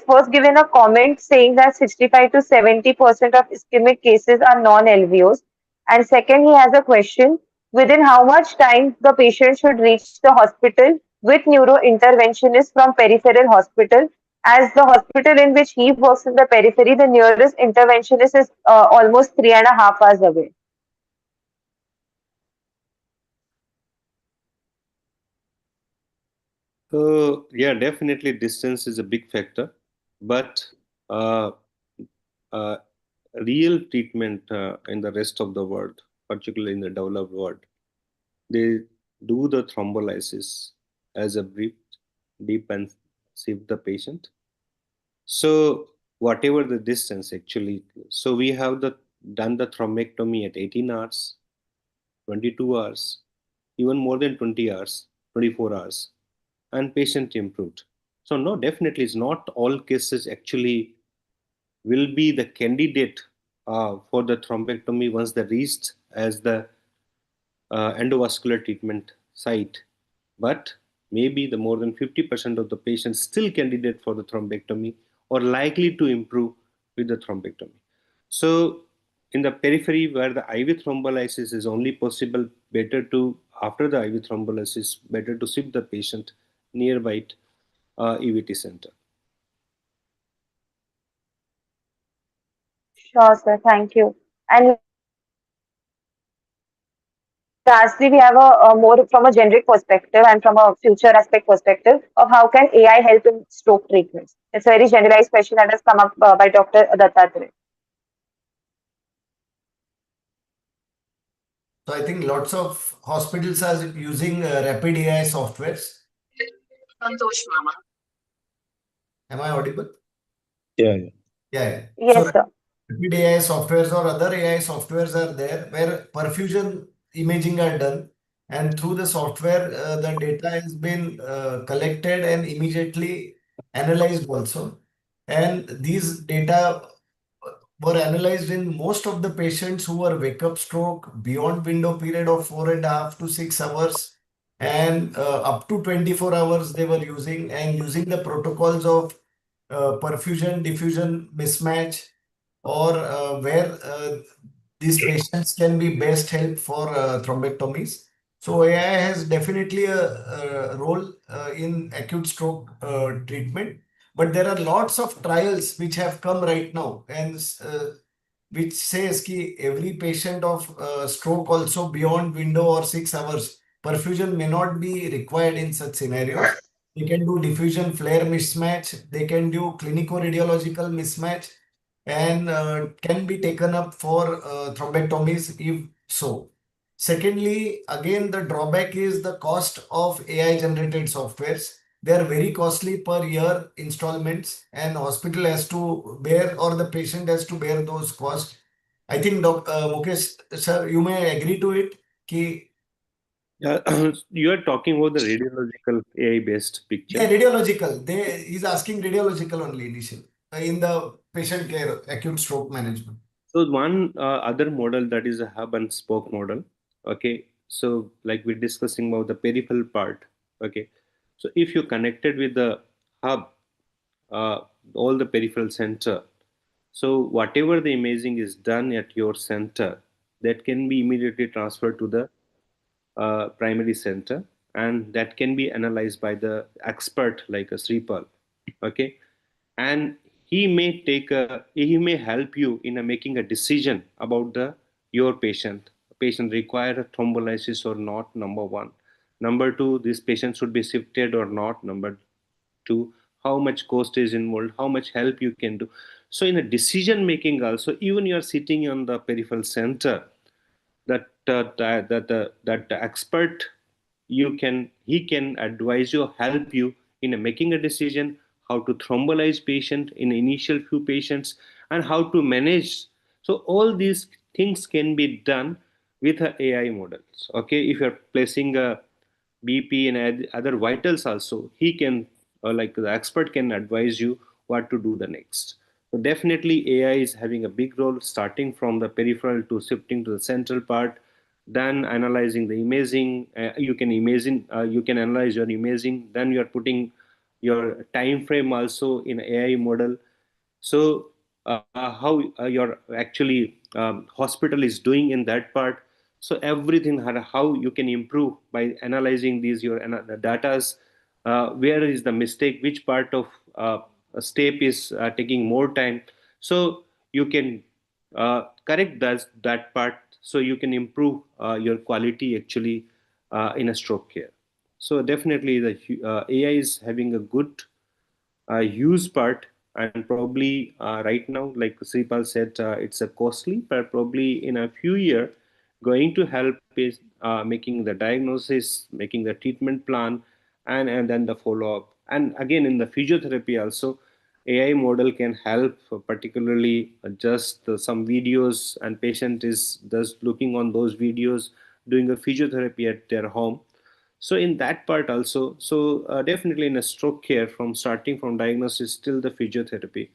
first given a comment saying that 65 to 70% of ischemic cases are non-LVOs. And second, he has a question, within how much time the patient should reach the hospital with neurointerventionist from peripheral hospital, as the hospital in which he works in the periphery, the nearest interventionist is almost 3.5 hours away. So yeah, definitely distance is a big factor, but uh, uh, real treatment in the rest of the world, particularly in the developed world, they do the thrombolysis as a deep and sieve the patient. So whatever the distance actually, so we have done the thrombectomy at 18 hours, 22 hours, even more than 20 hours, 24 hours, and patient improved. So no, definitely it's not all cases actually will be the candidate for the thrombectomy once they reached as the endovascular treatment site. But maybe the more than 50% of the patients still candidate for the thrombectomy or likely to improve with the thrombectomy. So in the periphery where the IV thrombolysis is only possible, better to, after the IV thrombolysis, better to shift the patient nearby EVT center. Sure, sir. Thank you. And lastly, we have a more from a generic perspective and from a future aspect perspective of how can AI help in stroke treatments. It's a very generalized question that has come up by Dr. Dattatreya. So I think lots of hospitals are using rapid AI softwares. Am I audible? Yeah. Yeah. Yes, sir. Rapid AI softwares or other AI softwares are there where perfusion imaging are done, and through the software the data has been collected and immediately analyzed also. And these data were analyzed in most of the patients who were wake-up stroke beyond window period of 4.5 to 6 hours, and up to 24 hours they were using, and using the protocols of perfusion diffusion mismatch, or where these patients can be best helped for thrombectomies. So AI has definitely a role in acute stroke treatment, but there are lots of trials which have come right now, and which says ki every patient of stroke also beyond window or 6 hours, perfusion may not be required in such scenarios. They can do diffusion flare mismatch, they can do clinico-radiological mismatch, and can be taken up for thrombectomies if so. Secondly, again, the drawback is the cost of AI generated softwares. They are very costly per year installments, and hospital has to bear, or the patient has to bear those costs. I think Mukesh sir, you may agree to it. Ki You are talking about the radiological AI based picture. yeah, radiological. He's asking radiological only initially in the patient care acute stroke management. So one other model that is a hub and spoke model. Okay, so like we're discussing about the peripheral part. Okay, so if you connected with the hub, uh, all the peripheral center, so whatever the imaging is done at your center, that can be immediately transferred to the primary center, and that can be analyzed by the expert like a Sripal. Okay, and he may help you in making a decision about your patient require a thrombolysis or not, number one. Number two, this patient should be shifted or not. Number two, how much cost is involved, how much help you can do. So in a decision making also, even you are sitting on the peripheral center, that the expert, he can advise you, help you in making a decision how to thrombolyze patient in initial few patients and how to manage. So all these things can be done with a AI models. Okay, if you're placing a BP and other vitals also, he can, like the expert can advise you what to do the next. So definitely AI is having a big role, starting from the peripheral to shifting to the central part, then analyzing the imaging. You can analyze your imaging, then you are putting your time frame also in AI model. So how your actually hospital is doing in that part. So everything, how you can improve by analyzing these your the datas, where is the mistake, which part of a step is taking more time, so you can correct that part, so you can improve your quality actually in a stroke care. So definitely the AI is having a good use part, and probably right now, like Sripal said, it's a costly, but probably in a few years going to help is making the diagnosis, making the treatment plan, and then the follow-up. And again, in the physiotherapy also, AI model can help, particularly just some videos, and patient is just looking on those videos, doing a physiotherapy at their home. So in that part also, so definitely in a stroke care, from starting from diagnosis till the physiotherapy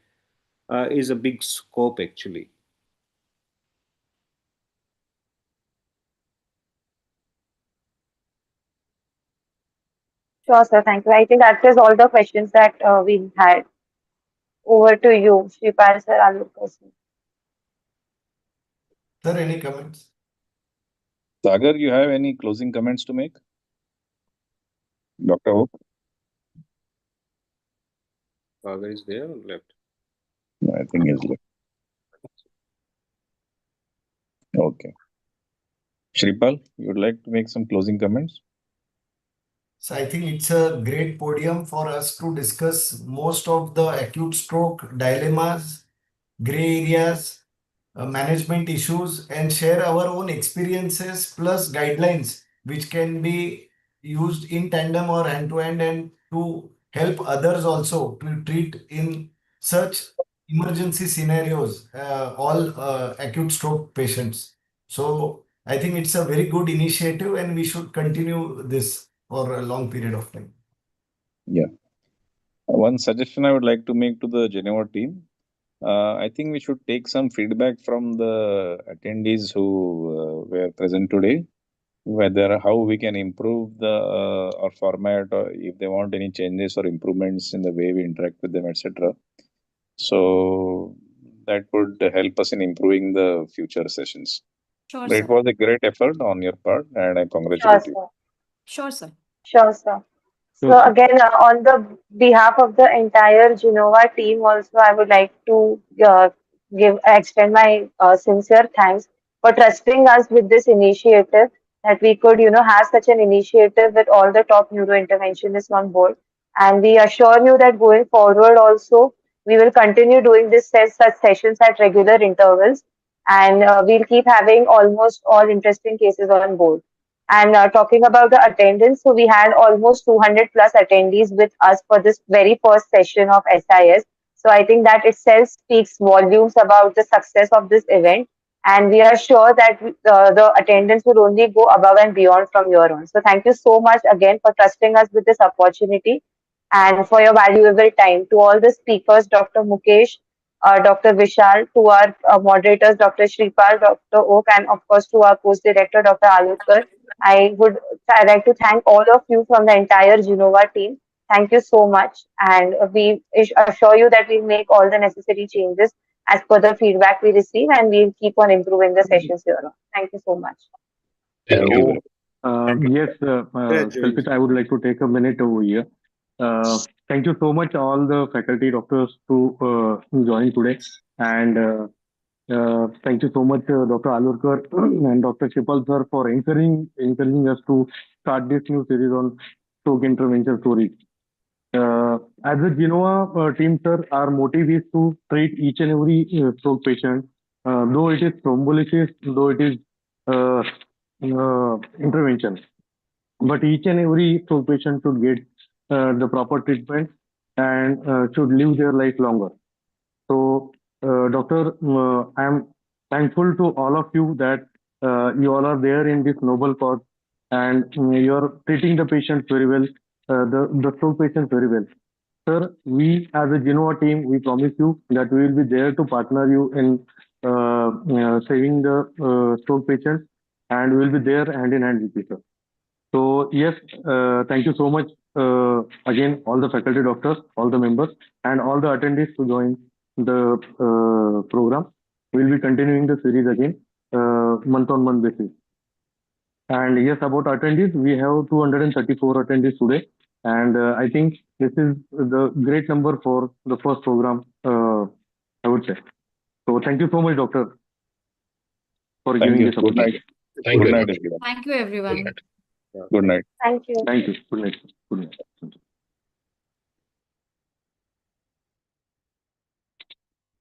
is a big scope actually. Sure, sir. Thank you. I think that is all the questions that we had. Over to you, Shripal sir, Alok sir. Sir, any comments? Sagar, you have any closing comments to make? Dr. Hope? Sagar is there or left? No, I think he's left. Okay. Shripal, you would like to make some closing comments? So I think it's a great podium for us to discuss most of the acute stroke dilemmas, gray areas, management issues, and share our own experiences plus guidelines, which can be used in tandem or hand to hand, and to help others also to treat in such emergency scenarios, all acute stroke patients. So I think it's a very good initiative, and we should continue this for a long period of time. Yeah. One suggestion I would like to make to the Geneva team. I think we should take some feedback from the attendees who were present today, whether how we can improve the or format, or if they want any changes or improvements in the way we interact with them, etc. So that would help us in improving the future sessions. Sure, But sir. it was a great effort on your part, and I Sure, congratulate you. sir. Sure, sir. Sure, sir. So Okay. again, on the behalf of the entire Genova team, also I would like to extend my sincere thanks for trusting us with this initiative. That we could, have such an initiative with all the top neurointerventionists on board. And we assure you that going forward also, we will continue doing such sessions at regular intervals, and we'll keep having almost all interesting cases on board. And talking about the attendance, so we had almost 200 plus attendees with us for this very first session of SIS. So I think that itself speaks volumes about the success of this event. And we are sure that the attendance will only go above and beyond from here on. So thank you so much again for trusting us with this opportunity and for your valuable time. To all the speakers, Dr. Mukesh, Dr. Vishal, to our moderators, Dr. Shripal, Dr. Oak, and of course to our post director, Dr. Alukar. I'd like to thank all of you from the entire Genova team. Thank you so much. And we assure you that we'll make all the necessary changes as per the feedback we receive, and we'll keep on improving the sessions here on. Thank you so much. Thank you. Yes, Kalpit, I would like to take a minute over here. Thank you so much, all the faculty doctors to join today. And thank you so much, Dr. Alurkar and Dr. Shipal sir, for encouraging us to start this new series on stroke intervention stories. As a Genova team, sir, our motive is to treat each and every stroke patient, though it is thrombolysis, though it is intervention. But each and every stroke patient should get the proper treatment and should live their life longer. So, Doctor, I am thankful to all of you that you all are there in this noble cause and you are treating the patients very well, the stroke patients very well. Sir, we as a Genova team, we promise you that we will be there to partner you in saving the stroke patients, and we will be there hand in hand with you, sir. So yes, thank you so much again, all the faculty doctors, all the members, and all the attendees to join the program. We'll be continuing the series again month on month basis. And yes, about attendees, we have 234 attendees today. And I think this is the great number for the first program, I would say. So thank you so much, doctor, for giving this opportunity. Good night, everyone. Thank you, everyone. Good night. Thank you. Thank you. Good night. Good night.